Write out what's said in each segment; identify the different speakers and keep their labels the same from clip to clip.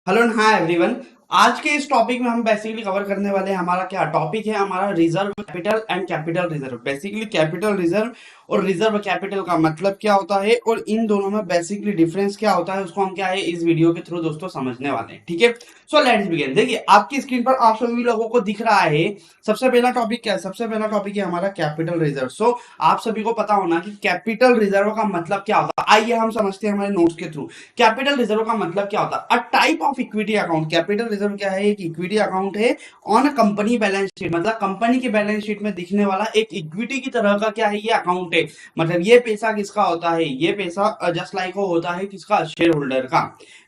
Speaker 1: Hello and hi everyone. आज के इस टॉपिक में हम बेसिकली कवर करने वाले हैं हमारा क्या टॉपिक है, हमारा reserve capital and capital reserve. Basically capital reserve और रिजर्व कैपिटल का मतलब क्या होता है और इन दोनों में बेसिकली डिफरेंस क्या होता है, उसको हम क्या है इस वीडियो के थ्रू दोस्तों समझने वाले हैं। ठीक है, सो लेट्स बिगिन। देखिए आपकी स्क्रीन पर आप सभी लोगों को दिख रहा है सबसे पहला टॉपिक क्या है। सबसे पहला टॉपिक है हमारा कैपिटल रिजर्व। सो आप सभी को पता होना कि कैपिटल रिजर्व का मतलब क्या होता है। आइए हम समझते हैं हमारे नोट्स के थ्रू। कैपिटल रिजर्व का मतलब क्या होता है? A type of equity account. Capital reserve क्या है? एक इक्विटी अकाउंट है on a company balance sheet, मतलब कंपनी के बैलेंस शीट में दिखने वाला एक इक्विटी की तरह का क्या है ये अकाउंट है। मतलब ये पैसा किसका होता है? ये पैसा जस्ट लाइक वो होता है किसका? शेयर होल्डर का।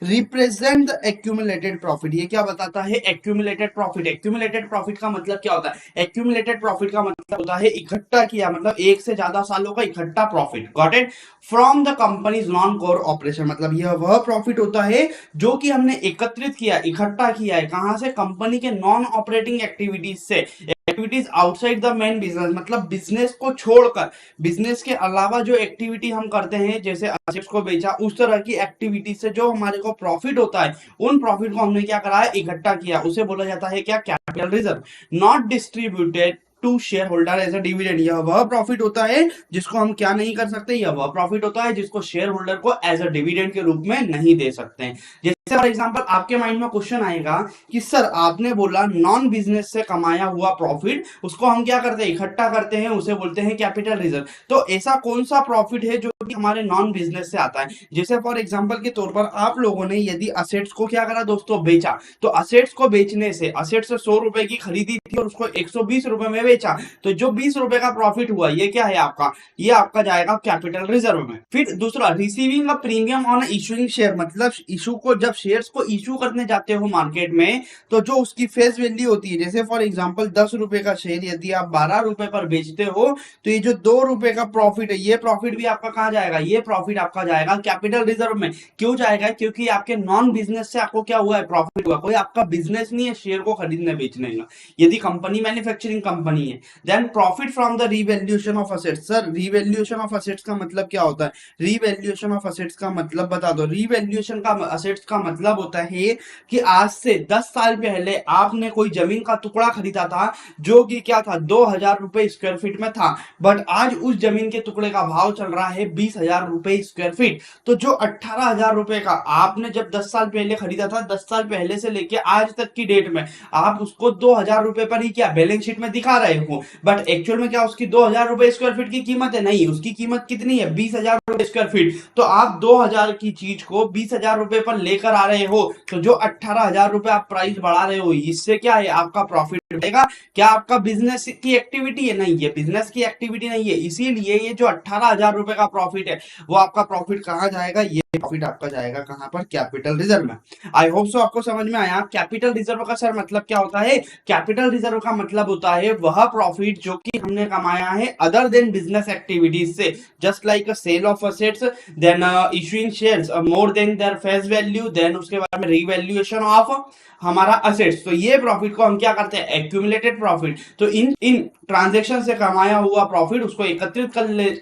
Speaker 1: Represent the accumulated profit. ये क्या बताता है? Accumulated profit. एक्यूमुलेटेड प्रॉफिट का मतलब क्या होता है? एक्यूमुलेटेड प्रॉफिट का मतलब होता है इकट्ठा किया, मतलब एक से ज्यादा सालों का इकट्ठा profit. Got it? From the companies non core operation, मतलब यह वह प्रॉफिट होता है जो कि हमने एकत्रित किया, इकट्ठा किया है कहां से? कंपनी के नॉन ऑपरेटिंग एक्टिविटीज से, activities outside the main business, मतलब बिजनेस को छोड़कर, बिजनेस के अलावा जो एक्टिविटी हम करते हैं जैसे असेट्स को बेचा, उस तरह की एक्टिविटी से जो हमारे को प्रॉफिट होता है, उन प्रॉफिट को हमने क्या करा है? इकट्ठा किया। उसे बोला जाता है क्या? Capital reserve. Not distributed to share holder as a dividend. यह वह प्रॉफिट होता है जिसको हम क्या नहीं कर सकते? यह वह प्रॉफिट होता है जिसको शेयर होल्डर को एज अ डिविडेंड के रूप में नहीं दे सकते हैं। जैसे फॉर एग्जांपल आपके माइंड में क्वेश्चन आएगा कि सर आपने बोला नॉन बिजनेस से कमाया हुआ प्रॉफिट, उसको हम क्या करते हैं? इकट्ठा करते हैं, उसे बोलते हैं कैपिटल रिजर्व। तो ऐसा कौन सा प्रॉफिट है जो कि हमारे नॉन बिजनेस से आता है? जैसे फॉर एग्जांपल के तौर पर आप लोगों ने यदि असेट्स को क्या करा दोस्तों? बेचा। तो असेट्स को बेचने से, असेट्स 100 रुपए की खरीदी थी और उसको 120 रुपए में बेचा, तो जो 20 रुपए का प्रॉफिट हुआ ये क्या है आपका? ये आपका जाएगा कैपिटल रिजर्व में। फिर दूसरा, receiving a premium on issuing share, मतलब इशू को, जब शेयर्स को इशू करने जाते हो मार्केट में, तो जो उसकी फेस वैल्यू होती है, जैसे फॉर एग्जांपल 10 रुपए का शेयर यदि आप 12 रुपए पर बेचते हो, तो ये जो 2 रुपए का प्रॉफिट है, ये प्रॉफिट भी आपका कहाँ जाएगा? ये प्रॉफिट आपका जाएगा कैपिटल रिजर्व में। क्यों जाएगा? क्योंकि आपके नॉन बिजनेस से आपको क्या हुआ है? प्रॉफिट हुआ। कोई आपका बिजनेस नहीं है शेयर को खरीदने बेचने का। यदि कंपनी मैन्युफैक्चरिंग कंपनी है, then profit from the revaluation of assets. Sir revaluation of assets का मतलब क्या होता है? रीवैल्यूएशन ऑफ असेट्स का मतलब बता दो। रीवैल्यूएशन का असेट्स का मतलब होता है कि आज से 10 साल पहले आपने कोई जमीन का टुकड़ा खरीदा था जो कि क्या था? 2000 रुपए स्क्वायर फीट में था, बट आज उस जमीन के टुकड़े का भाव चल रहा है 20,000 रुपए स्क्वायर फीट। तो जो 18,000 रुपए का आपने जब 10 साल पहले खरीदा था, 10 साल पहले से लेके आज तक की डेट में आप उसको 2000 रुपए पर ही क्या बैलेंस शीट में दिखा रहे हो, बट एक्चुअल में क्या उसकी 2000 रुपए स्क्वायर फीट की कीमत है? नहीं, उसकी कीमत कितनी है? 20,000 रुपए स्क्वायर फीट। तो आप 2000 की चीज को 20,000 रुपए पर लेकर आ रहे हो, तो जो 18,000 रुपए आप प्राइस बढ़ा रहे हो, इससे क्या है? आपका प्रॉफिट बढ़ेगा। क्या आपका बिजनेस की एक्टिविटी है? नहीं, ये बिजनेस की एक्टिविटी नहीं है। इसीलिए ये जो 18,000 रुपए का प्रॉफिट है, वो आपका प्रॉफिट कहां जाएगा? ये प्रॉफिट आपका जाएगा कहां पर? कैपिटल रिजर्व में। आई होप सो आपको समझ में आया। कैपिटल रिजर्व का सर मतलब क्या होता है? कैपिटल रिजर्व का मतलब होता है वह प्रॉफिट जो कि हमने कमाया है अदर देन बिजनेस एक्टिविटीज से, just like sale of assets, then issuing shares more than their face value, then उसके बाद में रीवैल्यूएशन ऑफ हमारा असेट्स। तो ये प्रॉफिट को हम क्या करते हैं? Accumulated profit. तो इन इन ट्रांजेक्शन से कमाया हुआ प्रॉफिट उसको एकत्रित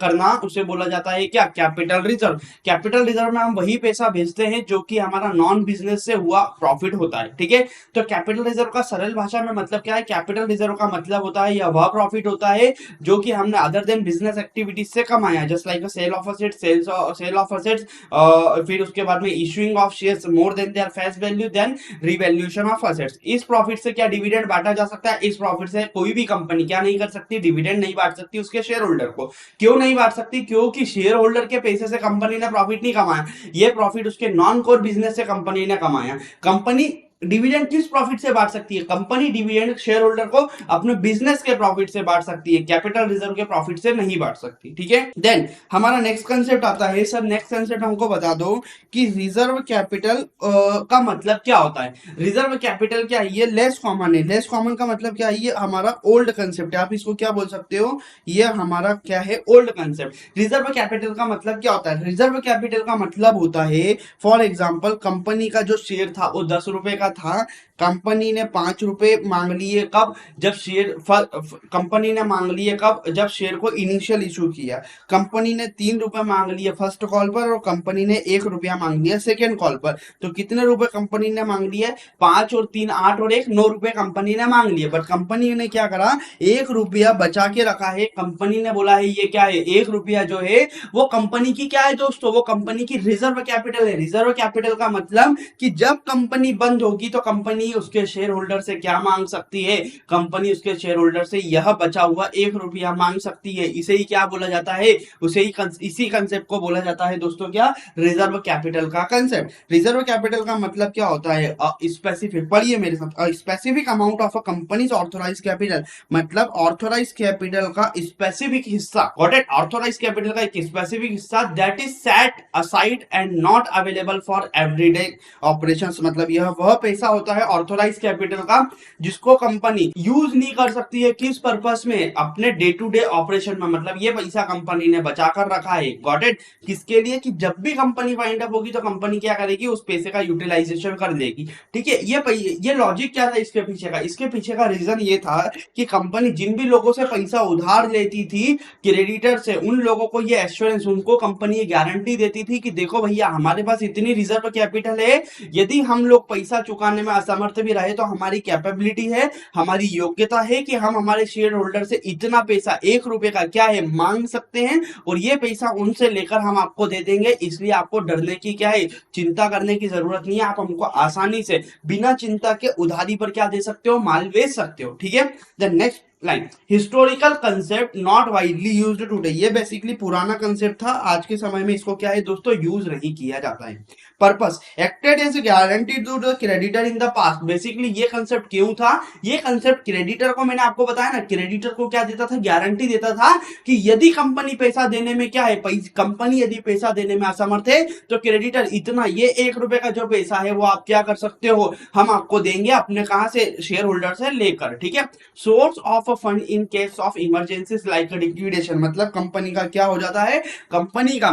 Speaker 1: करना, उसे बोला जाता है क्या? Capital reserve. कैपिटल रिजर्व में हम वही पैसा भेजते हैं जो कि हमारा नॉन बिजनेस से हुआ प्रॉफिट होता है। ठीक है, तो कैपिटल रिजर्व का सरल भाषा में मतलब क्या है? कैपिटल रिजर्व का मतलब होता है यह वह प्रॉफिट होता है जो कि हमने अदर देन बिजनेस एक्टिविटीज से कमाया, just like sale of assets, sale of assets, फिर उसके बाद में issuing of shares more than their face value, then revaluation of assets. इस प्रॉफिट से क्या डिविडेंड बांटा जा सकता है? इस प्रॉफिट से कोई भी कंपनी क्या नहीं कर सकती? डिविडेंड नहीं बांट सकती उसके शेयर होल्डर को। क्यों नहीं बांट सकती? क्योंकि शेयर होल्डर के पैसे से कंपनी ने प्रॉफिट नहीं कमाया, ये प्रॉफिट उसके नॉन कोर बिजनेस से कंपनी ने कमाया। कंपनी डिविडेंड किस प्रॉफिट से बांट सकती है? कंपनी डिविडेंड शेयर होल्डर को अपने बिजनेस के प्रॉफिट से बांट सकती है, कैपिटल रिजर्व के प्रॉफिट से नहीं बांट सकती। ठीक है, देन हमारा नेक्स्ट कंसेप्ट आता है। सर नेक्स्ट कंसेप्ट हमको बता दो कि रिजर्व कैपिटल का मतलब क्या होता है? रिजर्व कैपिटल क्या है? ये लेस कॉमन है। लेस कॉमन का मतलब क्या है? ये हमारा ओल्ड कंसेप्ट है। आप इसको क्या बोल सकते हो? ये हमारा क्या है? Old concept. रिजर्व कैपिटल का मतलब क्या होता है? रिजर्व कैपिटल का मतलब होता है फॉर एग्जांपल कंपनी का जो शेयर था वो 10 रुपए का था, कंपनी ने 5 रुपए मांग लिए कब, जब शेयर कंपनी ने मांग लिए कब, जब शेयर को इनिशियल इशू किया। कंपनी ने 3 रुपए मांग लिए फर्स्ट कॉल पर और कंपनी ने 1 रुपया मांग लिया सेकेंड कॉल पर। तो कितने रुपए कंपनी ने मांग लिए, 5 और 3 8 और 1 9 रुपए कंपनी ने मांग लिए। बट कंपनी ने क्या करा, 1 रुपया बचा के रखा है। कंपनी ने बोला है ये क्या है, 1 रुपया जो है वो कंपनी की क्या है दोस्तों, वो कंपनी की रिजर्व कैपिटल है। रिजर्व कैपिटल का मतलब कि जब कंपनी बंद होगी तो कंपनी उसके शेयर होल्डर से क्या मांग सकती है, कंपनी उसके शेयर होल्डर से यह बचा हुआ 1 रुपया मांग सकती है। इसे ही क्या बोला जाता है, इसी कंसेप्ट को बोला जाता है दोस्तों क्या, रिजर्व कैपिटल का कंसेप्ट। रिजर्व कैपिटल का मतलब क्या होता है, स्पेसिफिक, पढ़िए मेरे साथ, specific amount of a company's authorise capital, मतलब ऑथोराइज कैपिटल का स्पेसिफिक हिस्सा, गॉट इट, ऑथोराइज कैपिटल का एक स्पेसिफिक हिस्सा that is set aside and not available for everyday operations. मतलब यह वह पैसा होता है ऑथोराइज कैपिटल का जिसको कंपनी यूज नहीं कर सकती है, किस पर्पस में, अपने डे टू डे ऑपरेशन में। मतलब ये पैसा कंपनी ने बचा कर रखा है, गॉट इट, किसके लिए, कि जब भी कंपनी वाइंड अप होगी तो कंपनी क्या करेगी, उस पैसे का यूटिलाइजेशन कर लेगी। ठीक है, ये लॉजिक क्या था इसके पीछे का, इसके पीछे का रीजन ये था कि कंपनी जिन भी लोगों से पैसा उधार लेती थी क्रेडिटर से, उन लोगों को ये एश्योरेंस, उनको कंपनी ये गारंटी देती थी कि देखो भैया हमारे पास इतनी रिजर्व कैपिटल है, यदि हम लोग पैसा चुकाने में असमर्थ भी रहे तो हमारी कैपेबिलिटी है, हमारी योग्यता है कि हम हमारे शेयर होल्डर से इतना पैसा 1 रुपए का क्या है मांग सकते हैं और ये पैसा उनसे लेकर हम आपको दे देंगे। इसलिए आपको डरने की क्या है, चिंता करने की जरूरत नहीं है, आप हमको आसानी से बिना चिंता के उधारी पर क्या दे सकते हो, माल बेच सकते हो। ठीक है, the next line, historical concept not widely used today. ये बेसिकली पुराना कंसेप्ट था, आज के समय में इसको क्या है दोस्तों, यूज नहीं किया जाता है। Purpose, acted as guarantee to the creditor in the past. Basically ये कंसेप्ट क्यों था, ये कंसेप्ट क्रेडिटर को, मैंने आपको बताया ना, क्रेडिटर को क्या देता था, गारंटी देता था कि यदि कंपनी पैसा देने में क्या है, कंपनी यदि पैसा देने में असमर्थ है तो क्रेडिटर इतना, ये 1 रुपए का जो पैसा है वो आप क्या कर सकते हो, हम आपको देंगे अपने कहां से, शेयर होल्डर से लेकर। ठीक है, source of fund in case of emergencies like liquidation. मतलब कंपनी का क्या हो जाता है, कंपनी का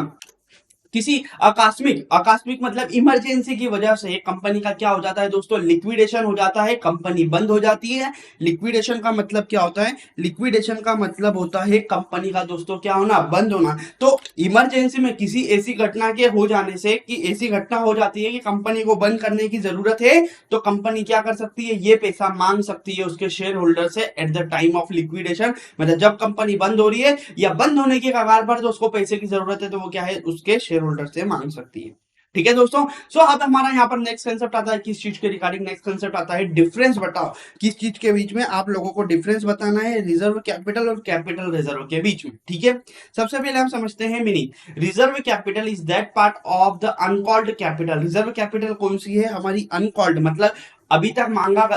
Speaker 1: किसी आकस्मिक मतलब इमरजेंसी की वजह से कंपनी का क्या हो जाता है दोस्तों, लिक्विडेशन हो जाता है, कंपनी बंद हो जाती है। लिक्विडेशन का मतलब क्या होता है, लिक्विडेशन का मतलब होता है कंपनी का दोस्तों क्या होना, बंद होना। तो इमरजेंसी में किसी ऐसी घटना के हो जाने से, कि ऐसी घटना हो जाती है कि कंपनी को बंद करने की जरूरत है, तो कंपनी क्या कर सकती है, ये पैसा मांग सकती है उसके शेयर होल्डर से at the time of liquidation. मतलब जब कंपनी बंद हो रही है या बंद होने के कगार पर, तो उसको पैसे की जरूरत है, तो वो क्या है, उसके शेयर होल्डर से मांग सकती है। ठीक है दोस्तों, सो अब हमारा यहाँ पर नेक्स्ट कंसेप्ट आता है, किस चीज के रिगार्डिंग, नेक्स्ट कंसेप्ट आता है डिफरेंस बताओ। किस चीज के बीच में आप लोगों को डिफरेंस बताना है, रिजर्व कैपिटल और कैपिटल रिजर्व के बीच में। ठीक है, सबसे पहले हम समझते हैं meaning. Reserve capital is that part of the uncalled capital. Reserve capital कौन सी है, हमारी अनकॉल्ड, मतलब अभी तक मांगा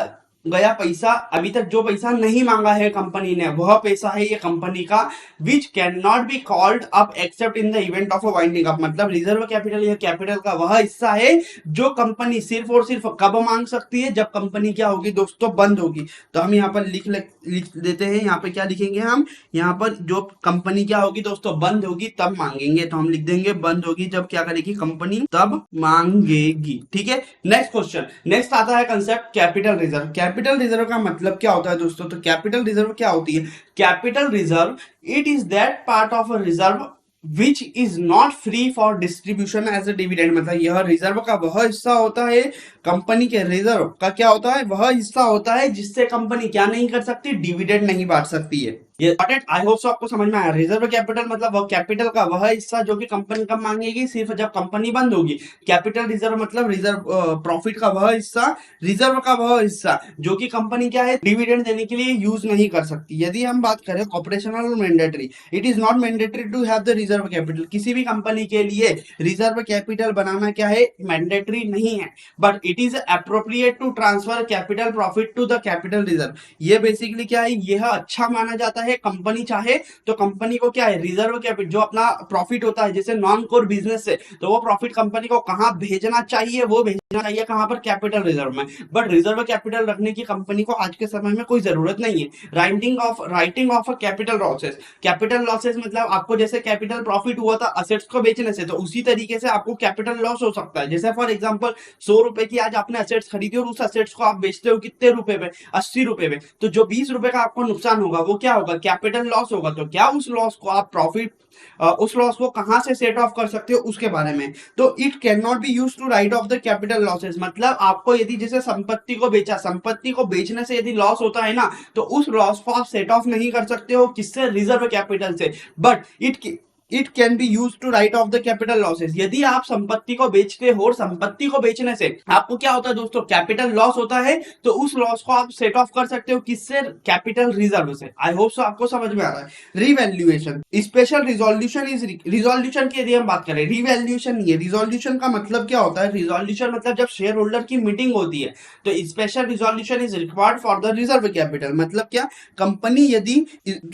Speaker 1: गया पैसा, अभी तक जो पैसा नहीं मांगा है कंपनी ने, वह पैसा है ये कंपनी का, which can not be called up accept in the event of a winding up. मतलब रिजर्व कैपिटल या कैपिटल का वह हिस्सा है जो कंपनी सिर्फ और सिर्फ कब मांग सकती है, जब कंपनी क्या होगी दोस्तों, बंद होगी। तो हम यहाँ पर लिख देते हैं, यहाँ पे क्या लिखेंगे हम, यहाँ पर जो कंपनी क्या होगी दोस्तों, बंद होगी तब मांगेंगे, तो हम लिख देंगे बंद होगी जब क्या करेगी कंपनी, तब मांगेगी। ठीक है, नेक्स्ट क्वेश्चन, नेक्स्ट आता है concept capital reserve. Capital reserve का मतलब क्या होता है दोस्तों, तो कैपिटल रिजर्व क्या होती है, capital reserve it is that part of a reserve which is not free for distribution as a dividend. मतलब यह रिजर्व का वह हिस्सा होता है, कंपनी के रिजर्व का क्या होता है, वह हिस्सा होता है जिससे कंपनी क्या नहीं कर सकती, डिविडेंड नहीं बांट सकती है। ये आई होप सो आपको समझ में आया। रिजर्व कैपिटल मतलब वह कैपिटल का वह हिस्सा जो कि कंपनी कब मांगेगी, सिर्फ जब कंपनी बंद होगी। कैपिटल रिजर्व मतलब रिजर्व प्रॉफिट का वह हिस्सा, रिजर्व का वह हिस्सा जो कि कंपनी क्या है, डिविडेंड देने के लिए यूज नहीं कर सकती। यदि हम बात करें ऑपरेशनल और mandatory, it is not mandatory to have the reserve capital. किसी भी कंपनी के लिए रिजर्व कैपिटल बनाना क्या है, मैंडेटरी नहीं है, but it is appropriate to transfer capital profit to the capital reserve. ये बेसिकली क्या है, यह अच्छा माना जाता है है कंपनी चाहे तो कंपनी को क्या है रिजर्व कैपिटल जो अपना प्रॉफिट होता है जैसे नॉन कोर बिजनेस से, तो वो प्रॉफिट कंपनी को कहाँ भेजना चाहिए, वो भेजना चाहिए कहाँ पर, कैपिटल रिजर्व में। बट रिजर्व कैपिटल रखने की कंपनी को आज के समय में कोई जरूरत नहीं है। Writing of capital losses, capital losses मतलब आपको जैसे कैपिटल प्रॉफिट हुआ था असेट्स को बेचने से, तो उसी तरीके से आपको कैपिटल लॉस हो सकता है। जैसे फॉर एग्जांपल 100 रुपए की आज आपने असेट्स खरीदी और उस असेट्स को आप बेचते हो कितने रुपए पे, 80 रुपए में, तो जो 20 रुपए का आपको नुकसान होगा वो क्या होगा, कैपिटल लॉस होगा। तो क्या उस लॉस को आप प्रॉफिट उस लॉस को कहां से सेट ऑफ कर सकते हो उसके बारे में। तो it can not be use to write off the capital losses, मतलब आपको यदि जैसे संपत्ति को बेचा, संपत्ति को बेचने से यदि लॉस होता है ना, तो उस लॉस को आप सेट ऑफ नहीं कर सकते हो किससे, रिजर्व कैपिटल से। But it can be use to write off the capital losses. यदि आप संपत्ति को बेचते हो और संपत्ति को बेचने से आपको क्या होता है दोस्तों, कैपिटल लॉस होता है, तो उस लॉस को आप सेट ऑफ कर सकते हो किससे, कैपिटल रिजर्व से। आई होप सो आपको समझ में आ रहा है। Revaluation, special resolution is, resolution की यदि हम बात करें, रिवैल्यूएशन नहीं है। रिजोल्यूशन का मतलब क्या होता है, रिजोल्यूशन मतलब जब शेयर होल्डर की मीटिंग होती है, तो special resolution is required for the reserve capital. मतलब क्या, कंपनी यदि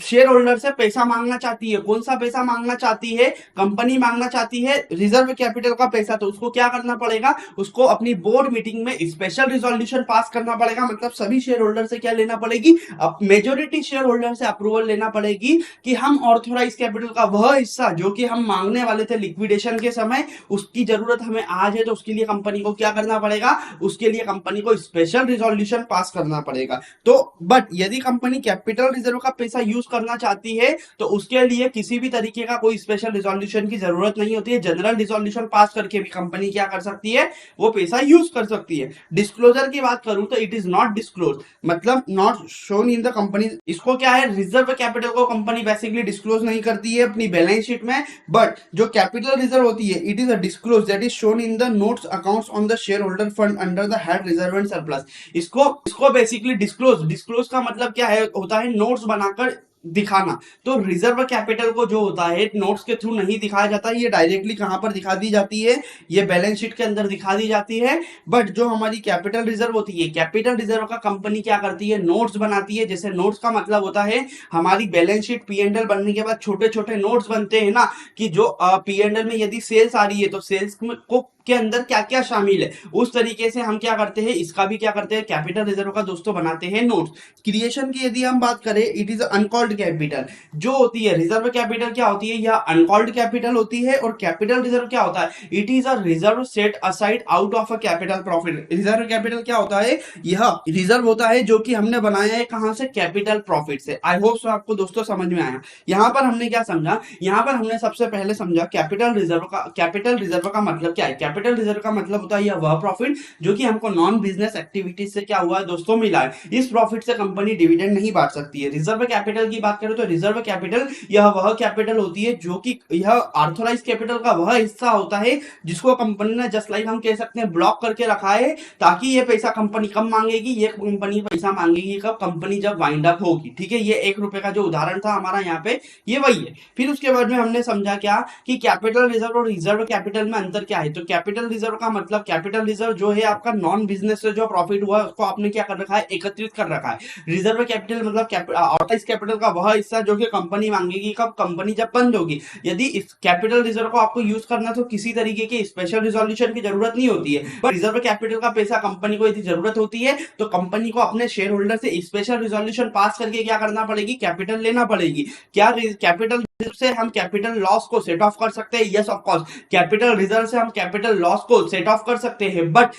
Speaker 1: शेयर होल्डर से पैसा मांगना चाहती है, कौन सा पैसा मांगना चाहती है, कंपनी मांगना चाहती है रिजर्व कैपिटल का पैसा, तो उसको क्या करना पड़ेगा, उसको अपनी बोर्ड मीटिंग में स्पेशल रिजोल्यूशन पास करना पड़ेगा। मतलब सभी शेयर होल्डर से क्या लेना पड़ेगी, अब मेजोरिटी शेयर होल्डर से अप्रूवल लेना पड़ेगी कि हम ऑर्थोराइज कैपिटल का वह हिस्सा जो कि हम मांगने वाले थे लिक्विडेशन के समय, उसकी जरूरत हमें आज है, तो उसके लिए कंपनी को क्या करना पड़ेगा, उसके लिए कंपनी को स्पेशल रिजोल्यूशन पास करना पड़ेगा। तो बट यदि कंपनी कैपिटल रिजर्व का पैसा यूज करना चाहती है तो उसके लिए किसी भी तरीके का कोई स्पेशल रिजोल्यूशन की जरूरत नहीं होती है। जनरल रिजोल्यूशन पास करके भी कंपनी क्या कर सकती है, वो पैसा यूज कर सकती है। डिस्क्लोजर की बात करूं तो इट इज नॉट डिस्क्लोज, मतलब not shown in the company. इसको क्या है, रिजर्व कैपिटल को कंपनी बेसिकली डिस्क्लोज नहीं करती है अपनी बैलेंस शीट में, बट जो कैपिटल रिजर्व होती है it is a disclose that is shown in the notes accounts on the share holder fund under the head reserve and surplus. इसको बेसिकली डिस्क्लोज का मतलब क्या है, होता है नोट्स बनाकर दिखाना। तो रिजर्व कैपिटल को जो होता है नोट्स के थ्रू नहीं दिखाया जाता, ये डायरेक्टली कहां पर दिखा दी जाती है, ये बैलेंस शीट के अंदर दिखा दी जाती है। बट जो हमारी कैपिटल रिजर्व होती है, कैपिटल रिजर्व का कंपनी क्या करती है, नोट्स बनाती है। जैसे नोट्स का मतलब होता है हमारी बैलेंस शीट पी&एल बनने के बाद छोटे छोटे नोट्स बनते हैं ना, कि जो पी&एल में यदि सेल्स आ रही है तो सेल्स को के अंदर क्या क्या शामिल है, उस तरीके से हम क्या करते हैं, इसका भी क्या करते हैं, कैपिटल रिजर्व का दोस्तों बनाते हैं नोट्स। क्रिएशन की यदि हम बात करें, इट इज अनकॉल्ड कैपिटल जो होती है। रिजर्व कैपिटल क्या होती है, यह अनकॉल्ड कैपिटल होती है। और कैपिटल रिजर्व क्या होता है, it is a reserve set aside out of a capital profit. Reserve capital क्या होता है, यह रिजर्व होता है जो कि हमने बनाया है कहां से, कैपिटल प्रॉफिट से। आई होप सो आपको दोस्तों समझ में आया। यहां पर हमने क्या समझा, यहां पर हमने सबसे पहले समझा कैपिटल रिजर्व का मतलब क्या है। कैपिटल रिजर्व का मतलब होता है यह वह प्रॉफिट जो कि हमको नॉन बिजनेस एक्टिविटीज से क्या हुआ है दोस्तों, मिला है। इस प्रॉफिट से कंपनी डिविडेंड नहीं बांट सकती है। रिजर्व कैपिटल की बात करें तो रिजर्व कैपिटल यह वह कैपिटल होती है जो कि यह ऑर्थराइज कैपिटल का वह हिस्सा होता है जिसको कंपनी ने जस्ट लाइक हम कह सकते हैं ब्लॉक करके रखा है, ताकि ये पैसा कंपनी कब मांगेगी, ये कंपनी पैसा मांगेगी कब, कंपनी जब वाइंड अप होगी। ठीक है, ये 1 रुपए का जो उदाहरण था हमारा यहाँ पे, ये वही है। फिर उसके बाद में हमने समझा क्या कि कैपिटल रिजर्व और रिजर्व कैपिटल में अंतर क्या है। तो कैपिटल रिजर्व का मतलब, कैपिटल रिजर्व जो है आपका नॉन बिजनेस से जो प्रॉफिट हुआ है उसको आपने क्या कर रखा है, एकत्रित कर रखा है। रिजर्व कैपिटल मतलब ऑथराइज कैपिटल का वह हिस्सा जो कि कंपनी मांगेगी कब, कंपनी जब बंद होगी। यदि इस कैपिटल रिजर्व को आपको यूज करना तो किसी तरीके के स्पेशल रिजोल्यूशन की जरूरत नहीं होती है। पर रिजर्व कैपिटल का पैसा कंपनी को यदि जरूरत होती है तो कंपनी को अपने शेयर होल्डर से स्पेशल रिजोल्यूशन पास करके क्या करना पड़ेगी, कैपिटल लेना पड़ेगी। क्या कैपिटल से हम कैपिटल लॉस को सेट ऑफ कर सकते हैं, yes of course. Capital reserve से हम कैपिटल लॉस को सेट ऑफ कर सकते हैं, बट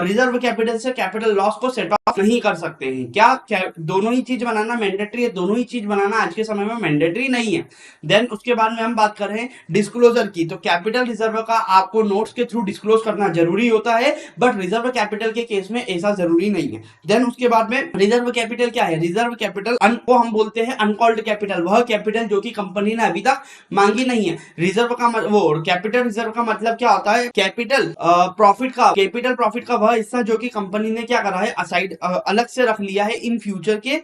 Speaker 1: रिजर्व कैपिटल से कैपिटल लॉस को सेट ऑफ नहीं कर सकते हैं। क्या दोनों ही चीज बनाना मैंडेटरी है, दोनों ही चीज बनाना आज के समय में मैंडेटरी नहीं है। देन उसके बाद में हम बात कर रहे हैं डिस्क्लोजर की। तो कैपिटल रिजर्व का आपको नोट्स के थ्रू डिस्क्लोज करना जरूरी होता है, बट रिजर्व कैपिटल के केस में ऐसा जरूरी नहीं है। देन उसके बाद में रिजर्व कैपिटल क्या है, रिजर्व कैपिटल को हम बोलते हैं अनकॉल्ड कैपिटल, वह कैपिटल जो कि कंपनी ने अभी तक मांगी नहीं है। रिजर्व का वो कैपिटल रिजर्व का मतलब क्या होता है, कैपिटल प्रॉफिट का वह हिस्सा जो कि कंपनी ने क्या करा है, असाइड अलग से रख लिया है इन फ्यूचर के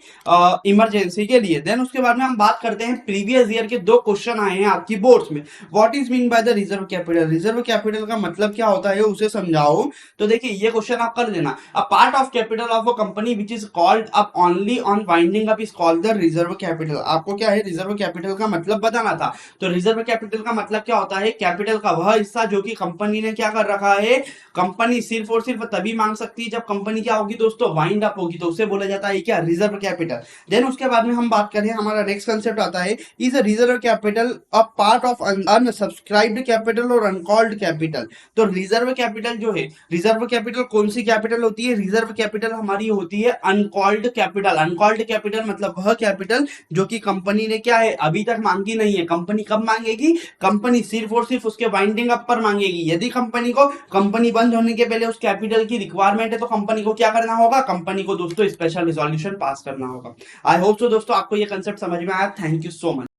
Speaker 1: इमरजेंसी के लिए। देन उसके बाद में हम बात करते हैं प्रीवियस ईयर के 2 क्वेश्चन आए हैं आपकी बोर्ड्स में। What is mean by the reserve capital? Reserve capital का मतलब क्या होता है उसे समझाओ। तो देखिए ये क्वेश्चन आप कर लेना। अ part of capital of a company which is called up only on winding up is called the reserve capital. आपको क्या है रिजर्व कैपिटल का मतलब बताना था। तो रिजर्व कैपिटल का मतलब क्या होता है? कैपिटल का वह हिस्सा जो कि कंपनी ने क्या कर रखा है। कंपनी सिर्फ और सिर्फ तभी मांग सकती है जब कंपनी क्या होगी दोस्तों, वाइंड अप होगी, तो उसे बोला जाता है क्या, रिजर्व कैपिटल। देन उसके बाद में हम बात करें, हमारा नेक्स्ट कंसेप्ट आता है, is a reserve capital a part of unsubscribed capital और अनकॉल्ड कैपिटल। तो रिजर्व कैपिटल जो है, रिजर्व कैपिटल कौन सी कैपिटल होती है? रिजर्व कैपिटल हमारी होती है अनकॉल्ड कैपिटल। अनकॉल्ड कैपिटल मतलब वह कैपिटल जो कि कंपनी ने क्या है अभी तक मांगी नहीं है। कंपनी कब मांगेगी? कंपनी सिर्फ और सिर्फ उसके वाइंडिंग अप पर मांगेगी। यदि कंपनी बंद होने के पहले उस कैपिटल की रिक्वायरमेंट है तो कंपनी को क्या करना होगा? कंपनी को दोस्तों स्पेशल रिजोल्यूशन पास करना होगा। आई होप सो दोस्तों आपको ये कंसेप्ट समझ में आया। Thank you so much.